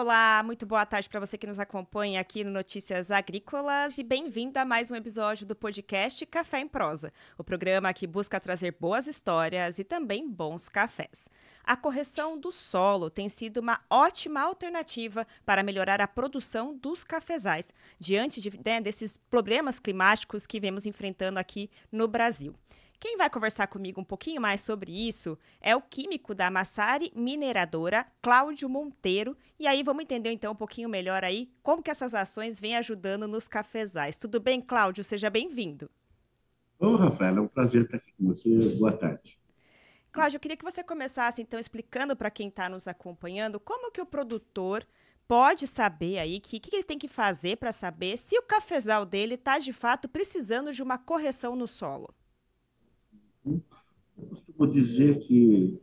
Olá, muito boa tarde para você que nos acompanha aqui no Notícias Agrícolas e bem-vindo a mais um episódio do podcast Café em Prosa, o programa que busca trazer boas histórias e também bons cafés. A correção do solo tem sido uma ótima alternativa para melhorar a produção dos cafezais, diante desses problemas climáticos que vemos enfrentando aqui no Brasil. Quem vai conversar comigo um pouquinho mais sobre isso é o químico da Massari Mineradora, Cláudio Monteiro. E aí vamos entender então um pouquinho melhor aí como que essas ações vêm ajudando nos cafezais. Tudo bem, Cláudio? Seja bem-vindo. Ô, Rafael, é um prazer estar aqui com você. Boa tarde. Cláudio, eu queria que você começasse então explicando para quem está nos acompanhando como que o produtor pode saber aí, que ele tem que fazer para saber se o cafezal dele está de fato precisando de uma correção no solo. Eu costumo dizer que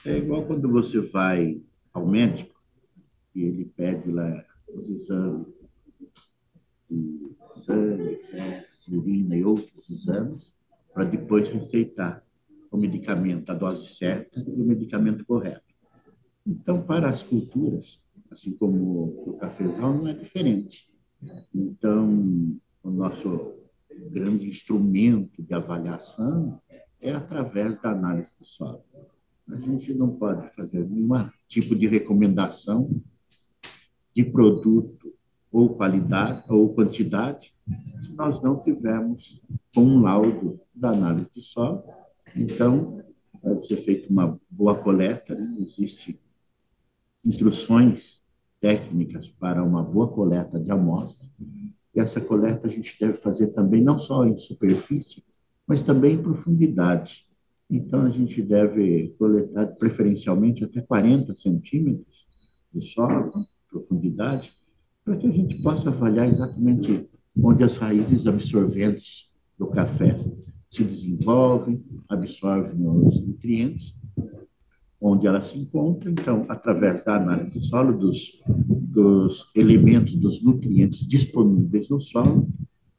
é igual quando você vai ao médico e ele pede lá os exames de sangue, fezes, urina e outros exames para depois receitar o medicamento, a dose certa e o medicamento correto. Então, para as culturas, assim como o cafezal, não é diferente. Então, o nosso grande instrumento de avaliação é através da análise do solo. A gente não pode fazer nenhum tipo de recomendação de produto ou qualidade ou quantidade se nós não tivermos um laudo da análise de solo. Então, deve ser feita uma boa coleta, né? Existem instruções técnicas para uma boa coleta de amostras. E essa coleta a gente deve fazer também não só em superfície, mas também em profundidade. Então, a gente deve coletar preferencialmente até 40 centímetros de solo, profundidade, para que a gente possa avaliar exatamente onde as raízes absorventes do café se desenvolvem, absorvem os nutrientes onde ela se encontra, então, através da análise do solo, dos elementos, dos nutrientes disponíveis no solo,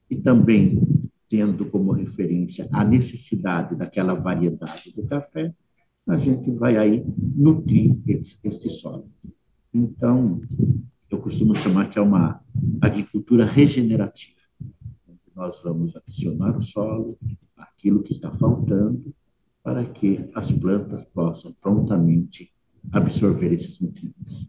e também tendo como referência a necessidade daquela variedade do café, a gente vai aí nutrir este solo. Então, eu costumo chamar que é uma agricultura regenerativa. Nós vamos adicionar o solo, aquilo que está faltando, para que as plantas possam prontamente absorver esses nutrientes.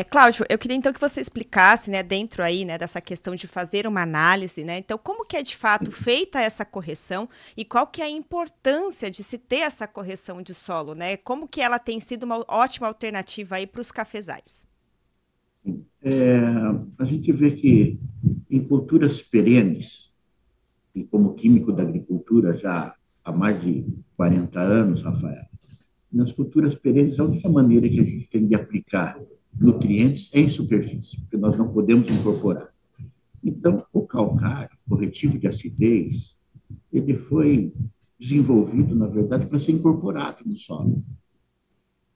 Cláudio, eu queria então que você explicasse, né, dentro aí, né, dessa questão de fazer uma análise, né, então como que é de fato feita essa correção e qual que é a importância de se ter essa correção de solo, né, como que ela tem sido uma ótima alternativa aí para os cafezais. É, a gente vê que em culturas perenes, e como químico da agricultura já há mais de 40 anos, Rafael, nas culturas perenes, a única maneira que a gente tem de aplicar nutrientes é em superfície, porque nós não podemos incorporar. Então, o calcário, corretivo de acidez, ele foi desenvolvido, na verdade, para ser incorporado no solo.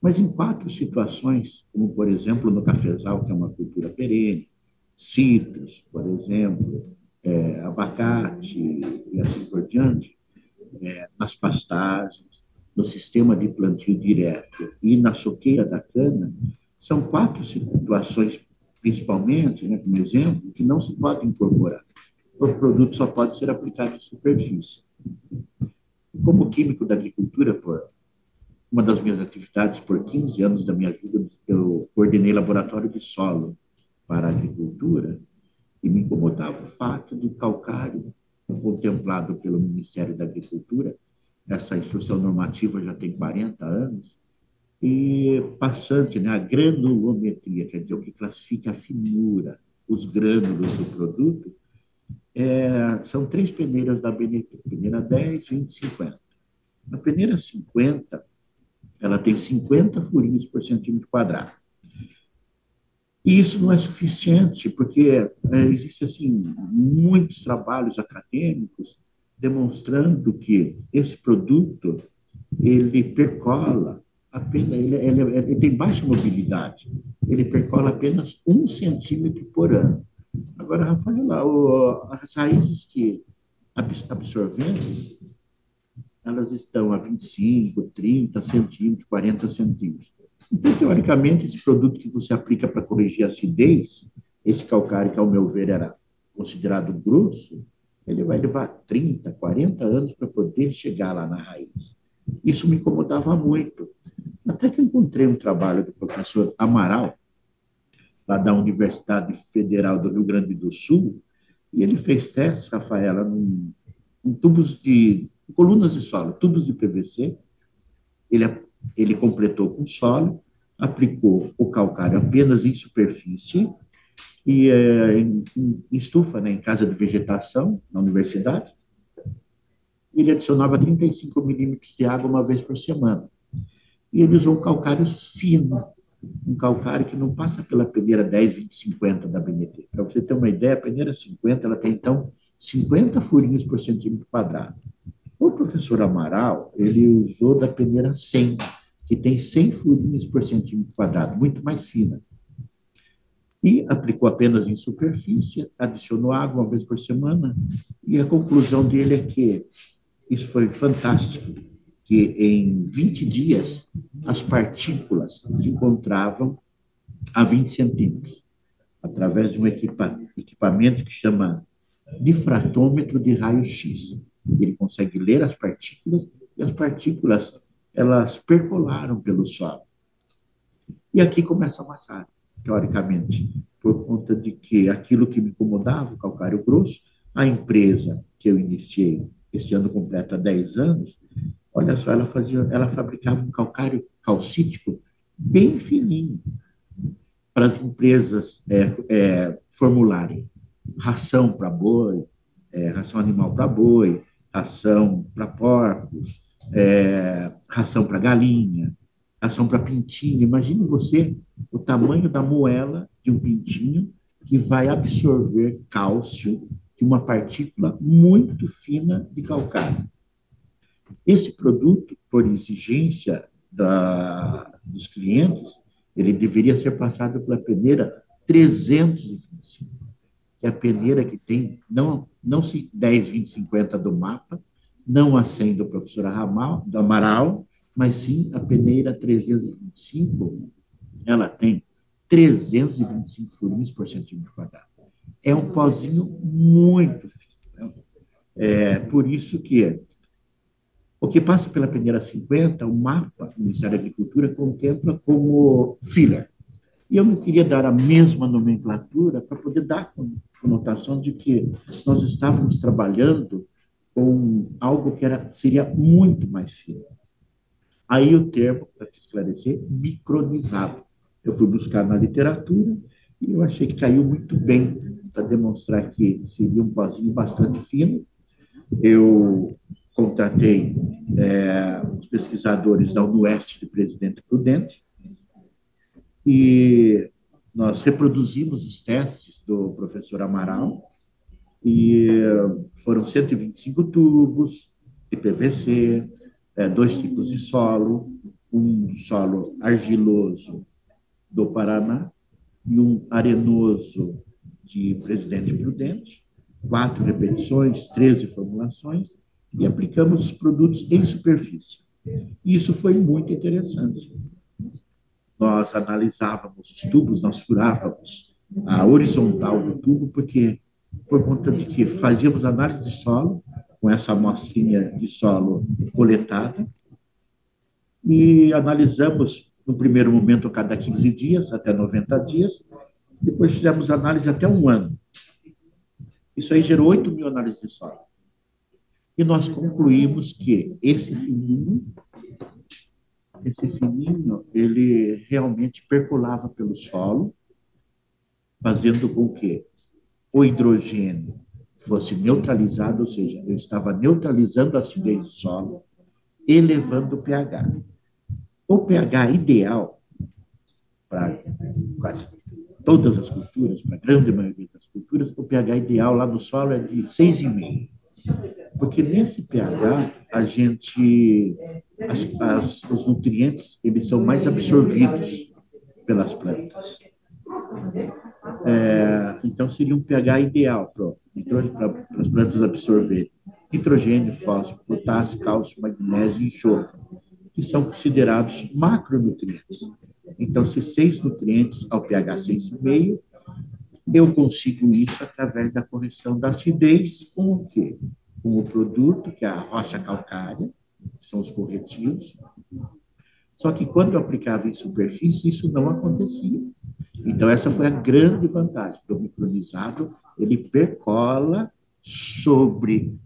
Mas em quatro situações, como, por exemplo, no cafezal, que é uma cultura perene, citros, por exemplo, abacate e assim por diante, nas pastagens, no sistema de plantio direto e na soqueira da cana, são quatro situações, principalmente, né, como exemplo, que não se pode incorporar. O produto só pode ser aplicado em superfície. Como químico da agricultura, por uma das minhas atividades, por 15 anos da minha vida, eu coordenei laboratório de solo para a agricultura e me incomodava o fato do calcário, contemplado pelo Ministério da Agricultura, essa instrução normativa já tem 40 anos, e passante, né, a granulometria, quer dizer, o que classifica a finura, os grânulos do produto, são três peneiras da BNT, peneira 10, 20 e 50. Na peneira 50, ela tem 50 furinhos por centímetro quadrado. E isso não é suficiente, porque existem assim, muitos trabalhos acadêmicos demonstrando que esse produto ele percola apenas, ele tem baixa mobilidade, ele percola apenas 1 centímetro por ano. Agora, Rafaela, as raízes que absorventes, elas estão a 25, 30 centímetros, 40 centímetros. Então, teoricamente, esse produto que você aplica para corrigir a acidez, esse calcário que, ao meu ver, era considerado grosso, ele vai levar 30, 40 anos para poder chegar lá na raiz. Isso me incomodava muito. Até que encontrei um trabalho do professor Amaral, lá da Universidade Federal do Rio Grande do Sul, e ele fez testes, Rafaela, em tubos de colunas de solo, tubos de PVC. Ele, ele completou com solo, aplicou o calcário apenas em superfície e em estufa, né, em casa de vegetação, na universidade. Ele adicionava 35 milímetros de água uma vez por semana. E ele usou um calcário fino, um calcário que não passa pela peneira 10, 20, 50 da BNT. Para você ter uma ideia, a peneira 50, ela tem, então, 50 furinhos por centímetro quadrado. O professor Amaral, ele usou da peneira 100, que tem 100 furinhos por centímetro quadrado, muito mais fina. E aplicou apenas em superfície, adicionou água uma vez por semana, e a conclusão dele é que isso foi fantástico, que em 20 dias as partículas se encontravam a 20 centímetros, através de um equipamento que chama difratômetro de raio-x. Ele consegue ler as partículas, e as partículas elas percolaram pelo solo. E aqui começa a amassar, teoricamente, por conta de que aquilo que me incomodava, o calcário grosso, a empresa que eu iniciei, este ano completa 10 anos, olha só, ela fabricava um calcário calcítico bem fininho para as empresas formularem ração para boi, ração animal para boi, ração para porcos, ração para galinha, ração para pintinho. Imagine você o tamanho da moela de um pintinho que vai absorver cálcio de uma partícula muito fina de calcário. Esse produto, por exigência dos clientes, ele deveria ser passado pela peneira 325, que é a peneira que tem não 10, 20, 50 do mapa, não a 100 do professor do Amaral, mas sim a peneira 325, ela tem 325 furinhos por centímetro quadrado. É um pozinho muito fino. Né? Por isso que o que passa pela peneira 50, o mapa do Ministério da Agricultura contempla como filler. E eu não queria dar a mesma nomenclatura para poder dar a conotação de que nós estávamos trabalhando com algo que seria muito mais fino. Aí o termo, para te esclarecer, micronizado. Eu fui buscar na literatura e eu achei que caiu muito bem para demonstrar que seria um pozinho bastante fino. Eu contratei os pesquisadores da UniOeste de Presidente Prudente e nós reproduzimos os testes do professor Amaral e foram 125 tubos de PVC, 2 tipos de solo, um solo argiloso do Paraná e um arenoso de Presidente Prudente, 4 repetições, 13 formulações, e aplicamos os produtos em superfície. E isso foi muito interessante. Nós analisávamos os tubos, nós furávamos a horizontal do tubo, porque, por conta de que fazíamos análise de solo, com essa amostrinha de solo coletada, e analisamos, no primeiro momento, a cada 15 dias, até 90 dias, depois fizemos análise até 1 ano. Isso aí gerou 8 mil análises de solo. E nós concluímos que esse fininho, ele realmente percolava pelo solo, fazendo com que o hidrogênio fosse neutralizado, ou seja, eu estava neutralizando a acidez do solo, elevando o pH. O pH ideal para quase todas as culturas, para a grande maioria das culturas, o pH ideal lá no solo é de 6,5. Porque nesse pH, os nutrientes eles são mais absorvidos pelas plantas. Então, seria um pH ideal para as plantas absorverem nitrogênio, fósforo, potássio, cálcio, magnésio e enxofre, que são considerados macronutrientes. Então, se 6 nutrientes ao pH 6,5, eu consigo isso através da correção da acidez com o quê? Com o produto, que é a rocha calcária, que são os corretivos. Só que quando eu aplicava em superfície, isso não acontecia. Então, essa foi a grande vantagem do micronizado. Ele percola sobre,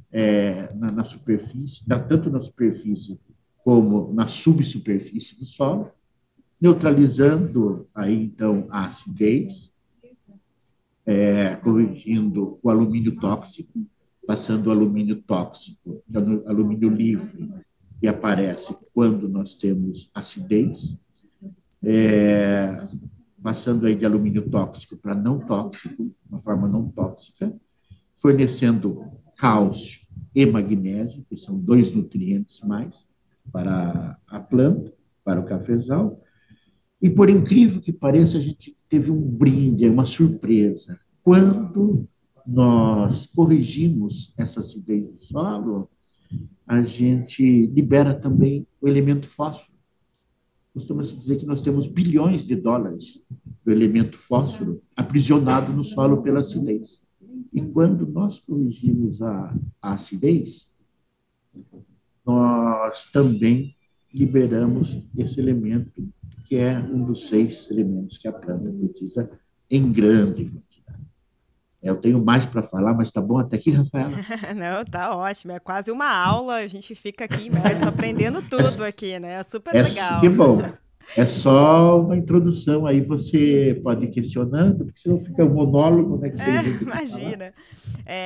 na superfície, tanto na superfície como na subsuperfície do solo, neutralizando aí, então, a acidez, corrigindo o alumínio tóxico, passando o alumínio tóxico, que é o alumínio livre, que aparece quando nós temos acidez, passando aí de alumínio tóxico para não tóxico, uma forma não tóxica, fornecendo cálcio e magnésio, que são 2 nutrientes mais para a planta, para o cafezal. E, por incrível que pareça, a gente teve um brinde, uma surpresa. Quando nós corrigimos essa acidez do solo, a gente libera também o elemento fósforo. Costuma-se dizer que nós temos bilhões de dólares do elemento fósforo aprisionado no solo pela acidez. E quando nós corrigimos a acidez, nós também liberamos esse elemento, que é um dos 6 elementos que a planta precisa em grande quantidade. Eu tenho mais para falar, mas está bom até aqui, Rafaela? Não, tá ótimo. É quase uma aula. A gente fica aqui imerso aprendendo tudo aqui, né? É super Que legal. bom. É só uma introdução, aí você pode ir questionando, porque senão fica um monólogo, né, que tem muito o que falar. Imagina.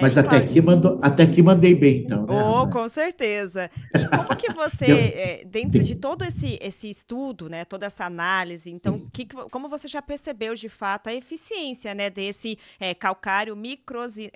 Mas E Cláudio, até aqui mandei bem, então, né, oh, Rafael? com certeza. E como que você, Deu? dentro de Sim, todo esse estudo, né, toda essa análise, então, sim. como você já percebeu de fato a eficiência, né, desse calcário micronizado?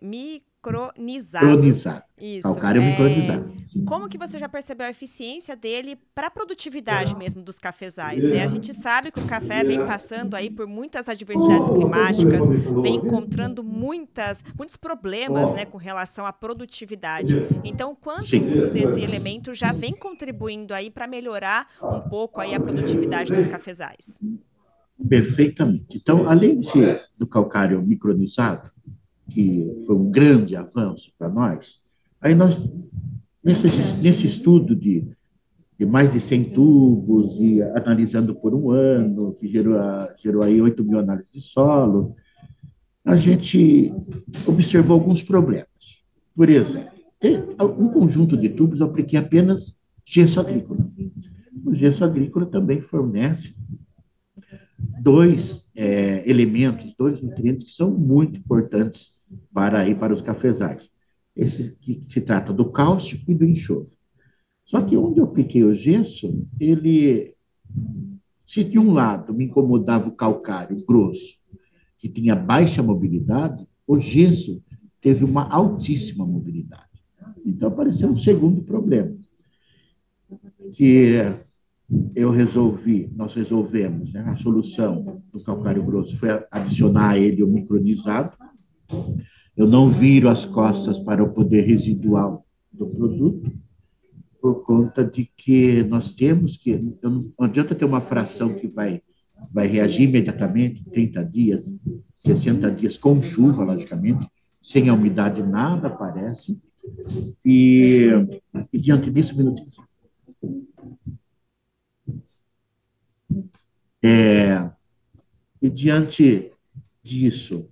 Micronizado. Isso. Calcário micronizado. Sim. Como que você já percebeu a eficiência dele para a produtividade mesmo dos cafezais, né? A gente sabe que o café vem passando aí por muitas adversidades climáticas, vem encontrando muitos problemas, né, com relação à produtividade. Então, quanto o uso desse elemento já vem contribuindo aí para melhorar um pouco aí a produtividade dos cafezais? Perfeitamente. Então, além do calcário micronizado, que foi um grande avanço para nós, aí nós, nesse estudo de mais de 100 tubos, e analisando por um ano, que gerou aí 8 mil análises de solo, a gente observou alguns problemas. Por exemplo, tem um conjunto de tubos, eu apliquei apenas gesso agrícola. O gesso agrícola também fornece 2 elementos, 2 nutrientes que são muito importantes para os cafezais. Esse que se trata do cálcio e do enxofre. Só que onde eu apliquei o gesso, se de um lado me incomodava o calcário grosso, que tinha baixa mobilidade, o gesso teve uma altíssima mobilidade. Então apareceu um segundo problema, que nós resolvemos, né? A solução do calcário grosso foi adicionar a ele o micronizado. Eu não viro as costas para o poder residual do produto, por conta de que nós temos que. Não adianta ter uma fração que vai reagir imediatamente, 30 dias, 60 dias, com chuva, logicamente, sem a umidade nada aparece. E diante disso, um minutinho. E diante disso,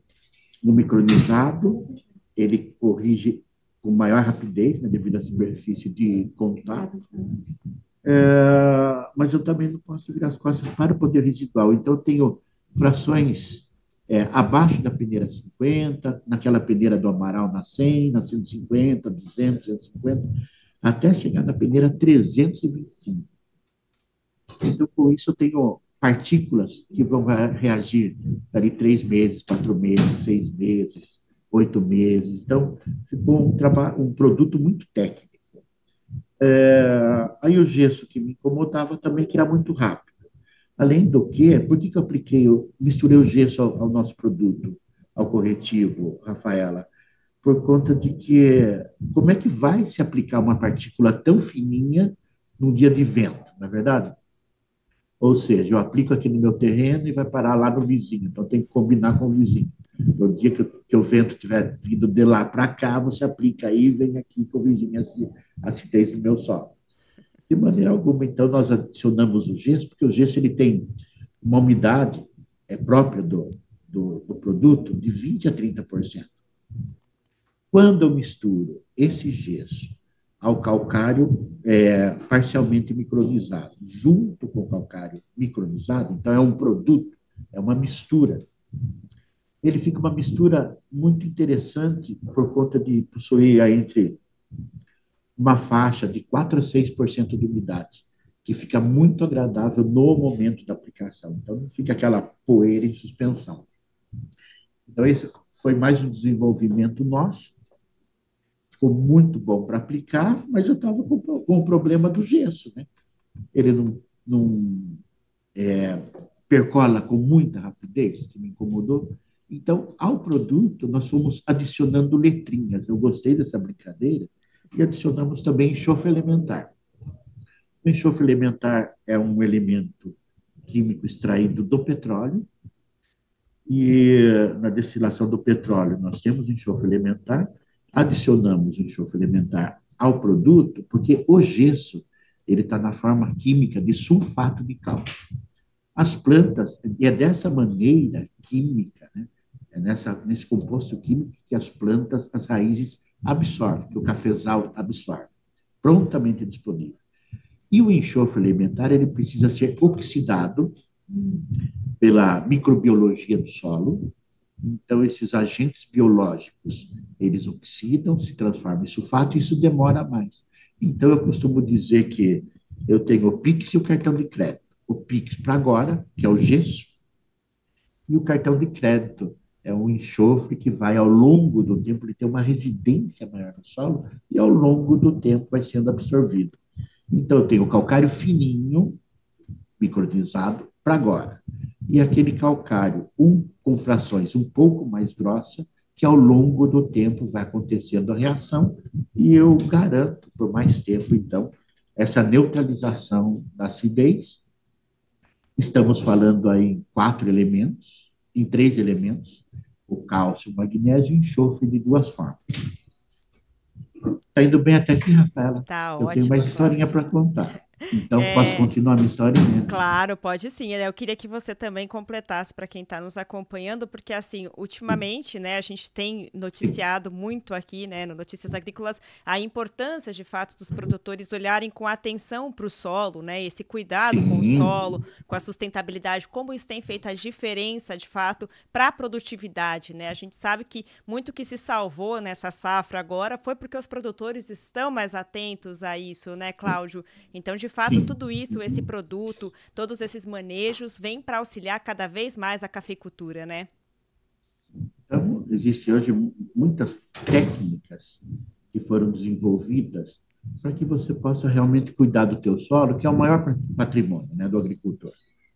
no micronizado, ele corrige com maior rapidez, né, devido à superfície de contato. Mas eu também não posso virar as costas para o poder residual. Então, eu tenho frações abaixo da peneira 50, naquela peneira do Amaral na 100, na 150, 200, 150, até chegar na peneira 325. Então, com isso, eu tenho partículas que vão reagir ali 3 meses, 4 meses, 6 meses, 8 meses. Então, ficou um produto muito técnico. Aí o gesso que me incomodava também, que era muito rápido. Além do que, por que eu misturei o gesso ao nosso produto, ao corretivo, Rafaela? Por conta de que, como é que vai se aplicar uma partícula tão fininha num dia de vento, não é verdade? Ou seja, eu aplico aqui no meu terreno e vai parar lá no vizinho. Então, tem que combinar com o vizinho. No dia que o vento estiver vindo de lá para cá, você aplica aí e vem aqui com o vizinho a acidez do meu solo. De maneira alguma, então, nós adicionamos o gesso, porque o gesso ele tem uma umidade própria do produto de 20% a 30%. Quando eu misturo esse gesso ao calcário parcialmente micronizado, junto com o calcário micronizado, então é um produto, é uma mistura. Ele fica uma mistura muito interessante por conta de possuir entre uma faixa de 4 a 6% de umidade, que fica muito agradável no momento da aplicação. Então, não fica aquela poeira em suspensão. Então, esse foi mais um desenvolvimento nosso. Ficou muito bom para aplicar, mas eu estava com o problema do gesso, né? Ele não percola com muita rapidez, que me incomodou. Então, ao produto, nós fomos adicionando letrinhas. Eu gostei dessa brincadeira e adicionamos também enxofre elementar. O enxofre elementar é um elemento químico extraído do petróleo e na destilação do petróleo nós temos enxofre elementar, adicionamos o enxofre elementar ao produto porque o gesso ele está na forma química de sulfato de cálcio. As plantas, e é dessa maneira química, né? Nesse composto químico que as plantas, as raízes absorvem, que o cafezal absorve, prontamente disponível. E o enxofre elementar ele precisa ser oxidado pela microbiologia do solo. Então, esses agentes biológicos, eles oxidam, se transformam em sulfato, e isso demora mais. Então, eu costumo dizer que eu tenho o Pix e o cartão de crédito. O Pix para agora, que é o gesso, e o cartão de crédito é um enxofre que vai ao longo do tempo, ele tem uma residência maior no solo, e ao longo do tempo vai sendo absorvido. Então, eu tenho o calcário fininho, micronizado, para agora. E aquele calcário com frações um pouco mais grossas, que ao longo do tempo vai acontecendo a reação, e eu garanto por mais tempo, então, essa neutralização da acidez. Estamos falando aí em 4 elementos, em 3 elementos, o cálcio, o magnésio e o enxofre de 2 formas. Está indo bem até aqui, Rafaela? Tá Eu tenho ótimo, mais historinha Cláudio. para contar. Então, posso continuar a minha historinha? Claro, pode sim. Eu queria que você também completasse para quem está nos acompanhando, porque assim, ultimamente, né, a gente tem Sim. noticiado muito aqui, né, no Notícias Agrícolas, a importância, de fato, dos produtores olharem com atenção para o solo, né, esse cuidado com o solo, Sim. com a sustentabilidade, como isso tem feito a diferença, de fato, para a produtividade, né? A gente sabe que muito que se salvou nessa safra agora foi porque os produtores estão mais atentos a isso, né, Cláudio? Então, de fato, Sim. tudo isso, esse produto, todos esses manejos, vêm para auxiliar cada vez mais a cafeicultura, né? Então, existem hoje muitas técnicas que foram desenvolvidas para que você possa realmente cuidar do teu solo, que é o maior patrimônio, né, do agricultor.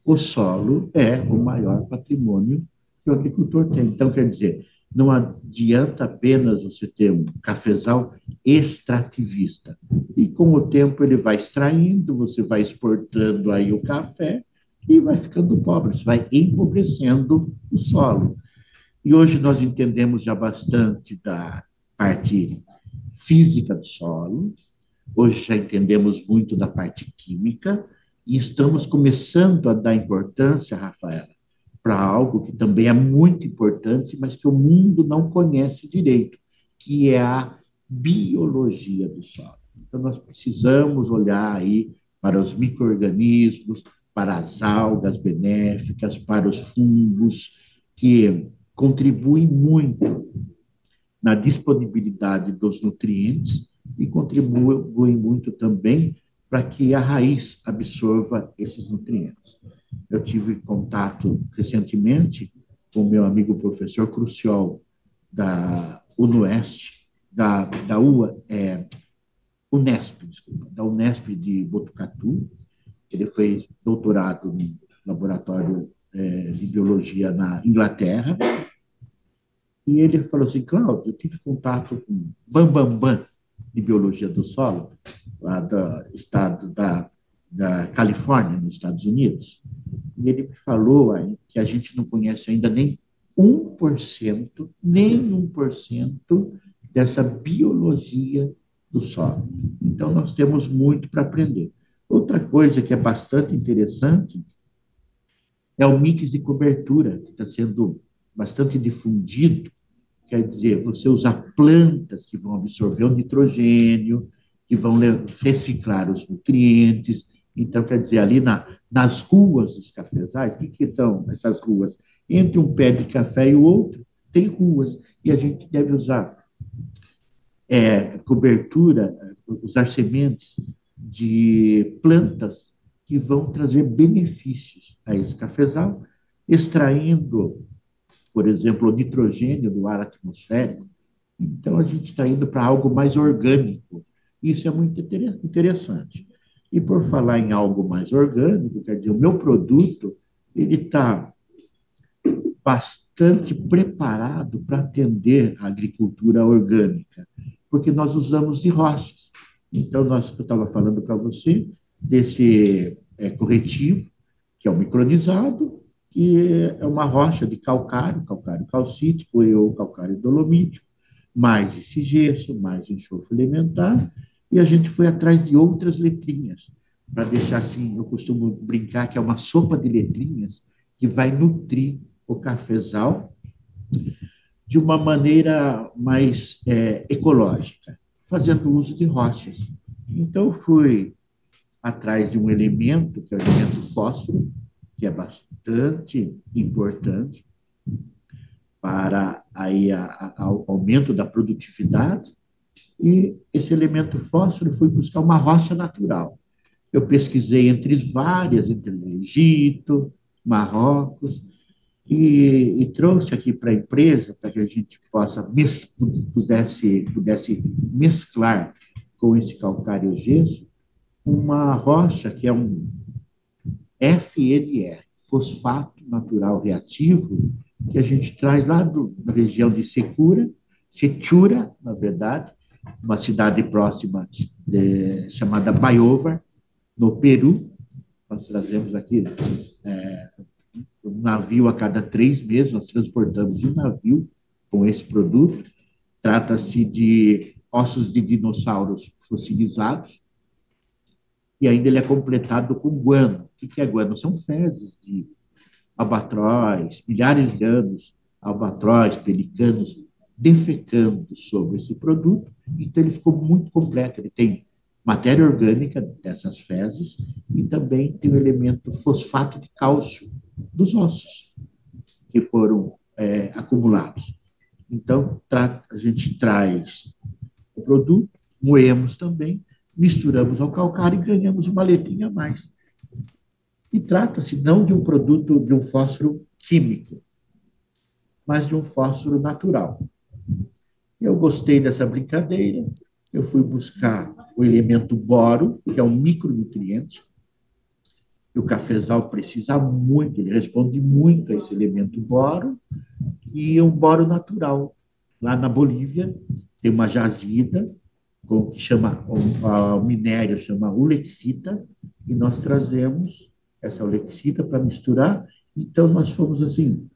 O solo é o maior patrimônio que o agricultor tem. Então, quer dizer, não adianta apenas você ter um cafezal extrativista. E com o tempo ele vai extraindo, você vai exportando aí o café e vai ficando pobre, você vai empobrecendo o solo. E hoje nós entendemos já bastante da parte física do solo, hoje já entendemos muito da parte química, e estamos começando a dar importância, Rafaela, para algo que também é muito importante, mas que o mundo não conhece direito, que é a biologia do solo. Então, nós precisamos olhar aí para os micro-organismos, para as algas benéficas, para os fungos, que contribuem muito na disponibilidade dos nutrientes e contribuem muito também para que a raiz absorva esses nutrientes. Eu tive contato recentemente com o meu amigo professor Cruciol, da UNOeste, da Unesp, desculpa, da Unesp de Botucatu. Ele fez doutorado no laboratório de biologia na Inglaterra. E ele falou assim, Cláudio, eu tive contato com Bambambam de biologia do solo, lá do estado da Califórnia, nos Estados Unidos, e ele me falou aí que a gente não conhece ainda nem 1% dessa biologia do solo. Então, nós temos muito para aprender. Outra coisa que é bastante interessante é o mix de cobertura, que está sendo bastante difundido. Quer dizer, você usar plantas que vão absorver o nitrogênio, que vão reciclar os nutrientes. Então, quer dizer, ali nas ruas dos cafezais, o que são essas ruas? Entre um pé de café e o outro, tem ruas. E a gente deve usar cobertura, usar sementes de plantas que vão trazer benefícios a esse cafezal, extraindo, por exemplo, o nitrogênio do ar atmosférico. Então, a gente está indo para algo mais orgânico. Isso é muito interessante. E por falar em algo mais orgânico, quer dizer, o meu produto ele está bastante preparado para atender a agricultura orgânica, porque nós usamos de rochas. Então, eu estava falando para você desse corretivo, que é o micronizado, que é uma rocha de calcário, calcário calcítico ou calcário dolomítico, mais esse gesso, mais enxofre elementar, e a gente foi atrás de outras letrinhas, para deixar assim, eu costumo brincar que é uma sopa de letrinhas que vai nutrir o cafezal de uma maneira mais ecológica, fazendo uso de rochas. Então, fui atrás de um elemento, que é o elemento fósforo, que é bastante importante para aí o aumento da produtividade, e esse elemento fósforo fui buscar uma rocha natural. Eu pesquisei entre várias, entre Egito, Marrocos, e trouxe aqui para a empresa, para que a gente pudesse mesclar com esse calcário gesso, uma rocha que é um FNR, fosfato natural reativo, que a gente traz lá da região de Setúbal, na verdade, uma cidade próxima chamada Baiovar, no Peru. Nós trazemos aqui um navio a cada 3 meses, nós transportamos um navio com esse produto. Trata-se de ossos de dinossauros fossilizados, e ainda ele é completado com guano. O que é guano? São fezes de albatróis, milhares de anos, albatróis, pelicanos, defecando sobre esse produto. Então, ele ficou muito completo. Ele tem matéria orgânica dessas fezes e também tem o elemento fosfato de cálcio dos ossos que foram acumulados. Então, a gente traz o produto, moemos também, misturamos ao calcário e ganhamos uma letrinha a mais. E trata-se não de um produto, de um fósforo químico, mas de um fósforo natural. Eu gostei dessa brincadeira, eu fui buscar o elemento boro, que é um micronutriente, que o cafezal precisa muito, ele responde muito a esse elemento boro, e um boro natural. Lá na Bolívia tem uma jazida, que chama, o minério chama ulexita, e nós trazemos essa ulexita para misturar. Então, nós fomos assim,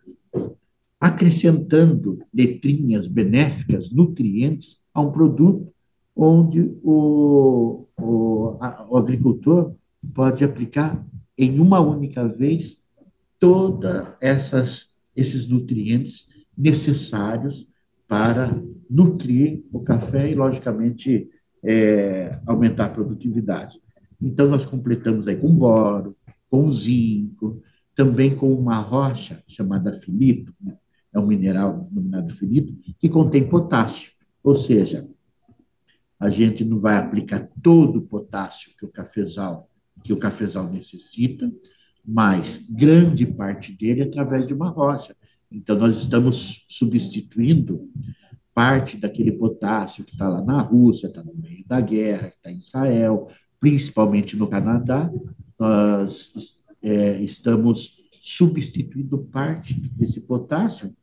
acrescentando letrinhas benéficas, nutrientes, a um produto onde o agricultor pode aplicar em uma única vez todos esses nutrientes necessários para nutrir o café e, logicamente, aumentar a produtividade. Então, nós completamos aí com boro, com zinco, também com uma rocha chamada filito, né? É um mineral denominado filito, que contém potássio. Ou seja, a gente não vai aplicar todo o potássio que o cafezal necessita, mas grande parte dele através de uma rocha. Então, nós estamos substituindo parte daquele potássio que está lá na Rússia, está no meio da guerra, que está em Israel, principalmente no Canadá. Nós estamos substituindo parte desse potássio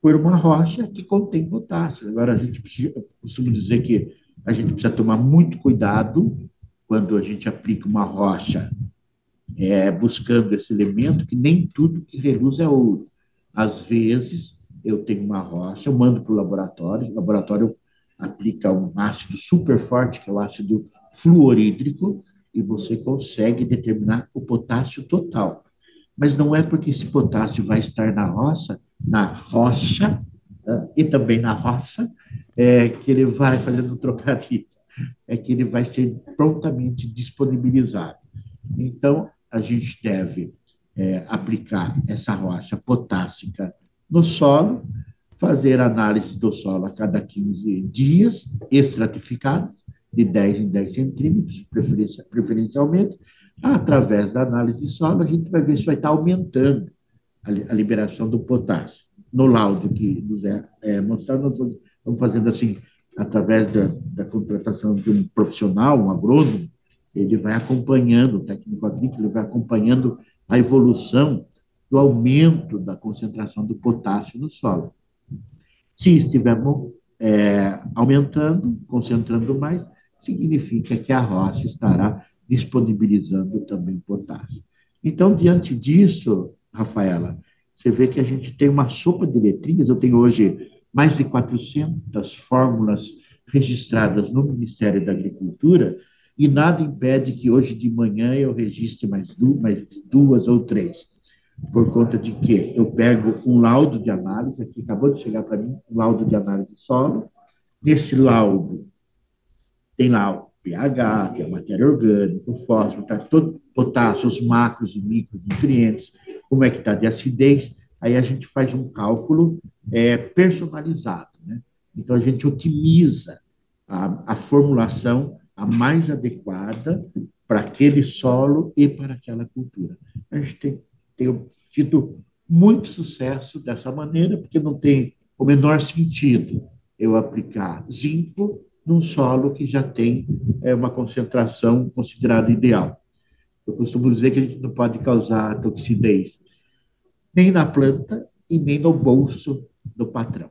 por uma rocha que contém potássio. Agora, eu costumo dizer que a gente precisa tomar muito cuidado quando a gente aplica uma rocha buscando esse elemento, que nem tudo que reluz é ouro. Às vezes, eu tenho uma rocha, eu mando para o laboratório aplica um ácido super forte, que é o ácido fluorídrico, e você consegue determinar o potássio total. Mas não é porque esse potássio vai estar na rocha, e também na roça, que ele vai fazendo um trocadilho, é que ele vai ser prontamente disponibilizado. Então, a gente deve aplicar essa rocha potássica no solo, fazer análise do solo a cada 15 dias, estratificadas, de 10 em 10 centímetros, preferencialmente. Através da análise de solo, a gente vai ver se vai estar aumentando a liberação do potássio. No laudo que nos mostrado, nós vamos fazendo assim, através da contratação de um profissional, um agrônomo, ele vai acompanhando, o técnico agrícola, ele vai acompanhando a evolução do aumento da concentração do potássio no solo. Se estivermos aumentando, concentrando mais, significa que a rocha estará disponibilizando também potássio. Então, diante disso, Rafaela, você vê que a gente tem uma sopa de letrinhas. Eu tenho hoje mais de 400 fórmulas registradas no Ministério da Agricultura, e nada impede que hoje de manhã eu registre mais duas ou três, por conta de que eu pego um laudo de análise, aqui acabou de chegar para mim, um laudo de análise solo. Nesse laudo tem lá o pH, que é a matéria orgânica, o fósforo, tá todo, potássio, os macros e micronutrientes, como é que está de acidez. Aí a gente faz um cálculo personalizado, né? Então a gente otimiza a formulação a mais adequada para aquele solo e para aquela cultura. A gente tem tido muito sucesso dessa maneira, porque não tem o menor sentido eu aplicar zinco num solo que já tem uma concentração considerada ideal. Eu costumo dizer que a gente não pode causar toxidez nem na planta e nem no bolso do patrão.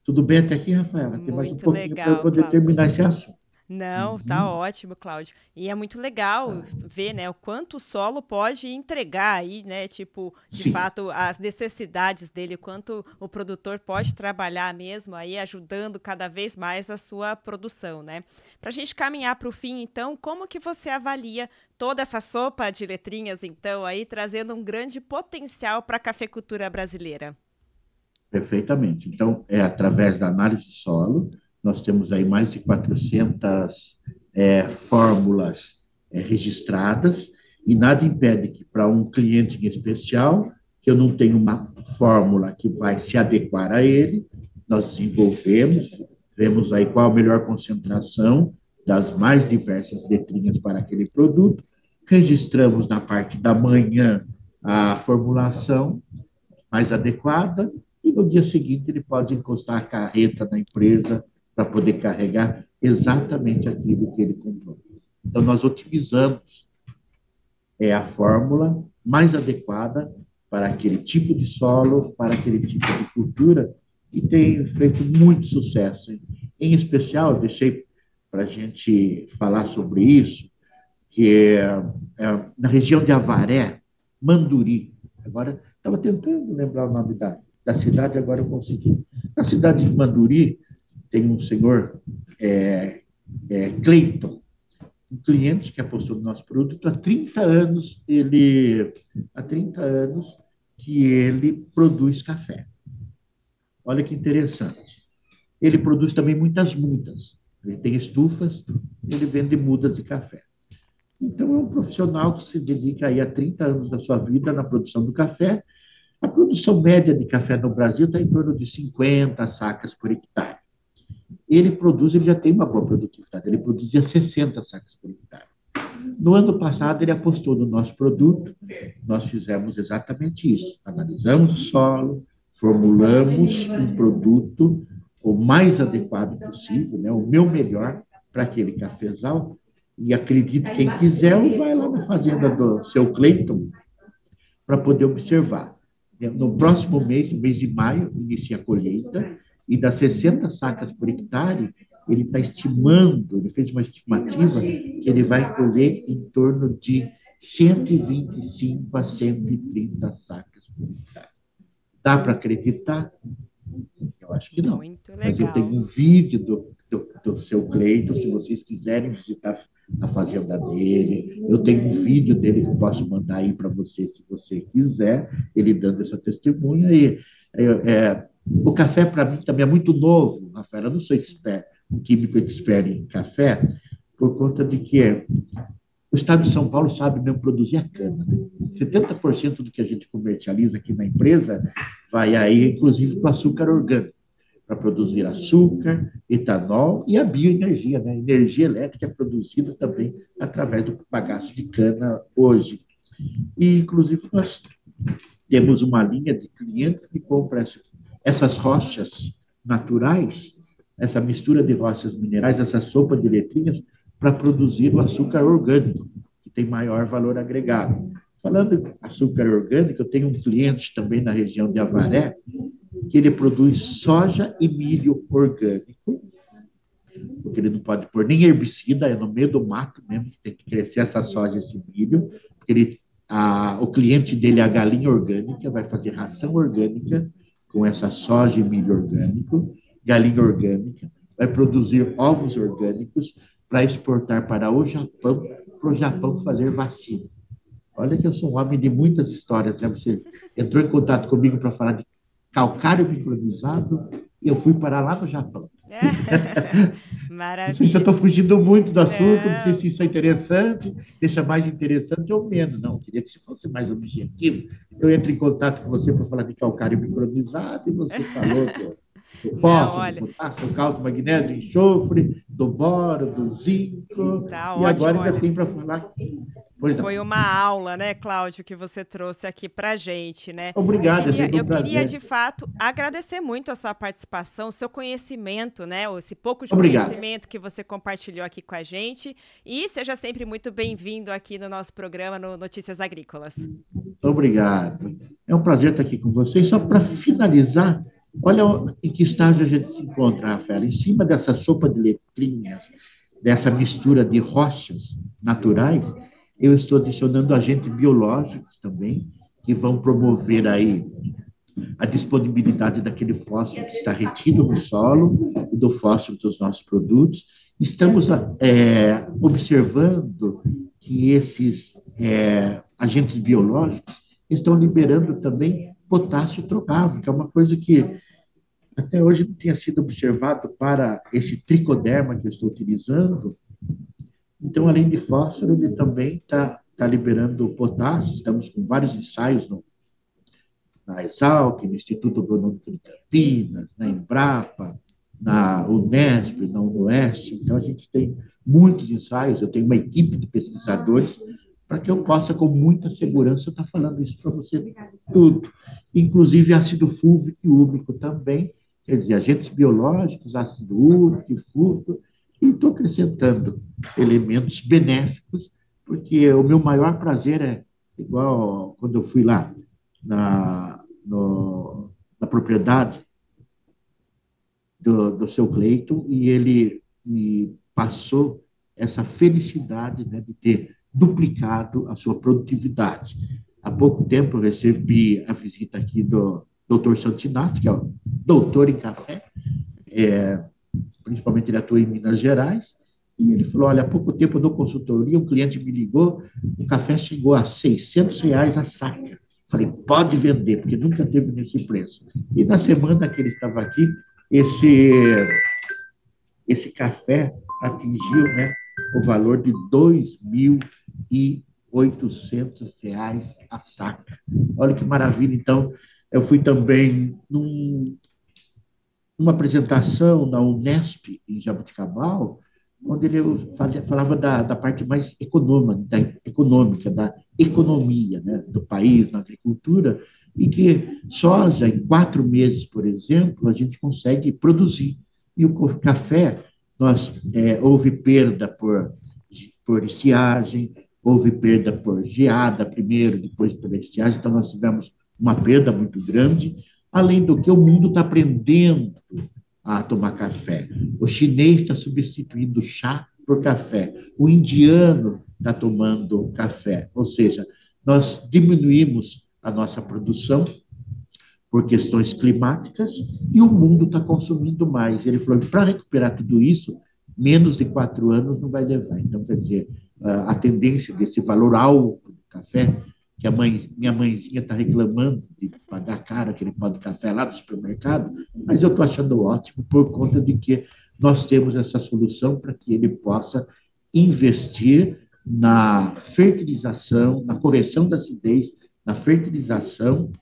Tudo bem até aqui, Rafaela? Tem mais um pouquinho para eu poder terminar esse assunto. Não, tá ótimo, Cláudio. E é muito legal ver, né, o quanto o solo pode entregar aí, né, tipo, de Sim. fato, as necessidades dele, o quanto o produtor pode trabalhar mesmo aí, ajudando cada vez mais a sua produção, né? Para a gente caminhar para o fim, então, como que você avalia toda essa sopa de letrinhas, então, aí, trazendo um grande potencial para a cafeicultura brasileira? Perfeitamente. Então, através da análise de solo, nós temos aí mais de 400 fórmulas registradas, e nada impede que, para um cliente em especial, que eu não tenho uma fórmula que vai se adequar a ele, nós desenvolvemos, vemos aí qual a melhor concentração das mais diversas letrinhas para aquele produto, registramos na parte da manhã a formulação mais adequada, e no dia seguinte ele pode encostar a carreta na empresa para poder carregar exatamente aquilo que ele comprou. Então, nós otimizamos a fórmula mais adequada para aquele tipo de solo, para aquele tipo de cultura, e tem feito muito sucesso. Em especial, eu deixei para a gente falar sobre isso, que na região de Avaré, Manduri. Agora, estava tentando lembrar o nome da cidade, agora eu consegui. Na cidade de Manduri, tem um senhor, Cleiton, um cliente que apostou no nosso produto há 30 anos, há 30 anos que ele produz café. Olha que interessante. Ele produz também muitas mudas. Ele tem estufas, ele vende mudas de café. Então, é um profissional que se dedica aí há 30 anos da sua vida na produção do café. A produção média de café no Brasil está em torno de 50 sacas por hectare. Ele já tem uma boa produtividade, ele produzia 60 sacas por hectare. No ano passado, ele apostou no nosso produto, nós fizemos exatamente isso. Analisamos o solo, formulamos um produto o mais adequado possível, né, o meu melhor para aquele cafezal, e acredito, quem quiser, vai lá na fazenda do seu Cleiton para poder observar. No próximo mês, no mês de maio, inicia a colheita, e das 60 sacas por hectare, ele está estimando, ele fez uma estimativa que ele vai colher em torno de 125 a 130 sacas por hectare. Dá para acreditar? Eu acho que não. Muito Mas eu legal. tenho um vídeo do seu Cleiton, se vocês quiserem visitar a fazenda dele. Eu tenho um vídeo dele que eu posso mandar aí para você, se você quiser, ele dando essa testemunha. O café, para mim, também é muito novo, Rafael. Eu não sou um químico expert em café, por conta de que o Estado de São Paulo sabe mesmo produzir a cana. Né? 70% do que a gente comercializa aqui na empresa vai aí, inclusive, para o açúcar orgânico, para produzir açúcar, etanol e a bioenergia. Né? Energia elétrica é produzida também através do bagaço de cana hoje. E, inclusive, nós temos uma linha de clientes que compram essas rochas naturais, essa mistura de rochas minerais, essa sopa de letrinhas, para produzir o açúcar orgânico, que tem maior valor agregado. Falando em açúcar orgânico, eu tenho um cliente também na região de Avaré, que ele produz soja e milho orgânico, porque ele não pode pôr nem herbicida, é no meio do mato mesmo que tem que crescer essa soja e esse milho, porque o cliente dele é a galinha orgânica, vai fazer ração orgânica com essa soja e milho orgânico, galinha orgânica, vai produzir ovos orgânicos para exportar para o Japão fazer vacina. Olha que eu sou um homem de muitas histórias, né? Você entrou em contato comigo para falar de calcário micronizado e eu fui parar lá no Japão. Maravilha. Não sei se eu estou fugindo muito do assunto, não sei se isso é interessante, deixa mais interessante ou menos. Não, eu queria que se fosse mais objetivo. Eu entro em contato com você para falar de calcário micronizado e você falou do fósforo, do potássio, do cálcio, do magnésio, do enxofre, do boro, do zinco. Tá e ótimo, agora ainda olha. tem para falar. Foi uma aula, né, Cláudio, que você trouxe aqui para gente, né? Obrigado, eu queria, de fato, agradecer muito a sua participação, o seu conhecimento, né? Esse pouco de conhecimento que você compartilhou aqui com a gente. E seja sempre muito bem-vindo aqui no nosso programa, no Notícias Agrícolas. Obrigado. É um prazer estar aqui com vocês. Só para finalizar, olha em que estágio a gente se encontra, Rafael. Em cima dessa sopa de letrinhas, dessa mistura de rochas naturais, eu estou adicionando agentes biológicos também, que vão promover aí a disponibilidade daquele fósforo que está retido no solo e do fósforo dos nossos produtos. Estamos observando que esses agentes biológicos estão liberando também potássio trocável, que é uma coisa que até hoje não tinha sido observado para esse tricoderma que eu estou utilizando. Então, além de fósforo, ele também está liberando potássio. Estamos com vários ensaios na Exalc, no Instituto Agronômico de Campinas, na Embrapa, na Unesp, na UnoOeste. Então, a gente tem muitos ensaios. Eu tenho uma equipe de pesquisadores para que eu possa, com muita segurança, estar falando isso para você tudo. Inclusive ácido fúlvico e úmico também, quer dizer, agentes biológicos, ácido úrico e fúlvico, e estou acrescentando elementos benéficos, porque o meu maior prazer é igual quando eu fui lá na propriedade do seu Cleiton, e ele me passou essa felicidade, né, de ter duplicado a sua produtividade. Há pouco tempo eu recebi a visita aqui do doutor Santinato, que é o doutor em café, principalmente ele atua em Minas Gerais, e ele falou, olha, há pouco tempo eu dou consultoria, um cliente me ligou, o café chegou a R$600 a saca. Falei, pode vender, porque nunca teve nesse preço. E na semana que ele estava aqui, esse café atingiu, né, o valor de R$2.800 a saca. Olha que maravilha. Então, eu fui também numa apresentação na Unesp, em Jaboticabal, onde ele falava da parte mais econômica, da economia, né, do país, na agricultura, e que soja, em 4 meses, por exemplo, a gente consegue produzir. E o café, houve perda por estiagem, houve perda por geada primeiro, depois pela estiagem, então nós tivemos uma perda muito grande, além do que o mundo está aprendendo a tomar café. O chinês está substituindo chá por café. O indiano está tomando café. Ou seja, nós diminuímos a nossa produção por questões climáticas e o mundo está consumindo mais. Ele falou que para recuperar tudo isso, menos de 4 anos não vai levar. Então, quer dizer, a tendência desse valor alto do café, que minha mãezinha está reclamando de pagar caro aquele pó de café lá no supermercado, mas eu estou achando ótimo por conta de que nós temos essa solução para que ele possa investir na fertilização, na correção da acidez, na fertilização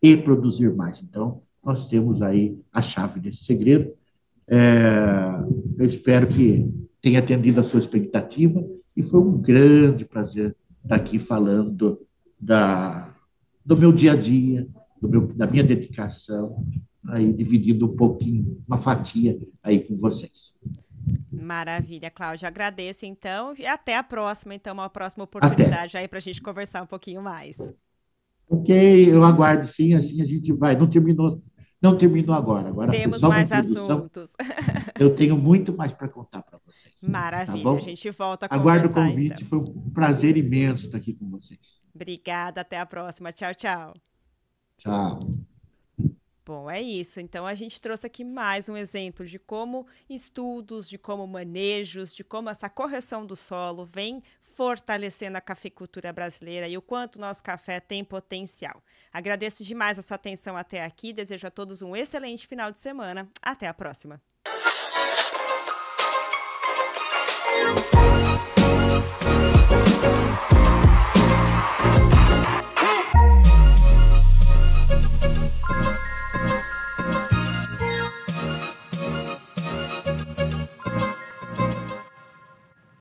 e produzir mais. Então, nós temos aí a chave desse segredo. Eu espero que tenha atendido a sua expectativa e foi um grande prazer estar aqui falando do meu dia a dia, da minha dedicação, aí dividindo um pouquinho, uma fatia aí com vocês. Maravilha, Cláudia. Agradeço, então, e até a próxima, então, uma próxima oportunidade aí para a gente conversar um pouquinho mais. Ok, eu aguardo sim, assim a gente vai. Não terminou agora. Agora temos só mais assuntos. Eu tenho muito mais para contar para vocês. Maravilha, tá bom? A gente volta a Aguardo conversar. O convite, então. Foi um prazer imenso estar aqui com vocês. Obrigada, até a próxima. Tchau, tchau. Tchau. Bom, é isso. Então, a gente trouxe aqui mais um exemplo de como estudos, de como manejos, de como essa correção do solo vem fortalecendo a cafeicultura brasileira e o quanto o nosso café tem potencial. Agradeço demais a sua atenção até aqui. Desejo a todos um excelente final de semana. Até a próxima.